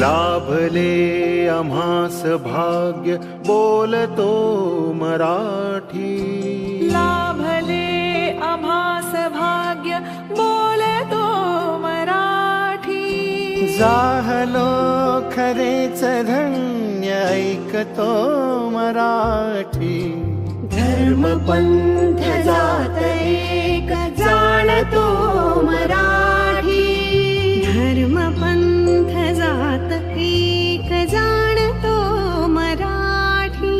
लाभले आम्हास भाग्य बोलतो मराठी. लाभले आम्हास भाग्य बोलतो मराठी. जाहलो खरेच धन्य ऐकतो मराठी. धर्म पंथ जात एक जाणतो मराठी. धर्म पंथ जात एक जाणतो मराठी.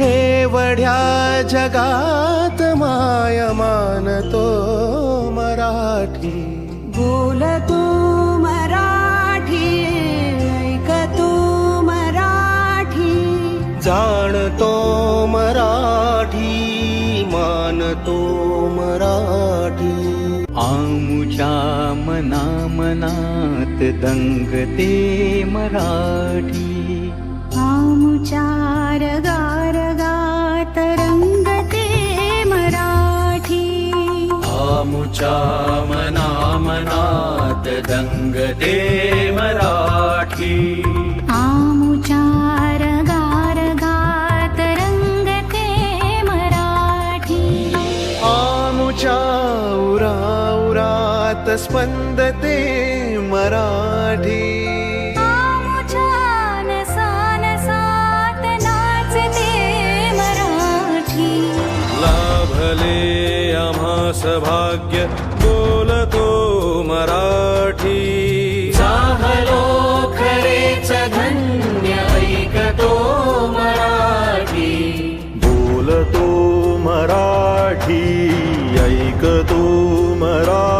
एवढ्या जगात माय मानतो मराठी. बोलतो मराठी ऐकतो मराठी. जाणतो मराठी मानतो मराठी. आमुच्या मना मनात दंगते मराठी. आमुच्या रगारगात रंगते मराठी. आमुच्या मना मनात दंगते मराठी. आमुच्या रगारगात रंगते मराठी. आमुच्या उराउरात स्पंदते मराठी. आमुच्या नसानसात नाचते मराठी. लाभले आम्हास भाग्य बोलतो मराठी. जाहलो खरेच धन्य ऐकतो मराठी. बोलतो मराठी ऐकतो मराठी.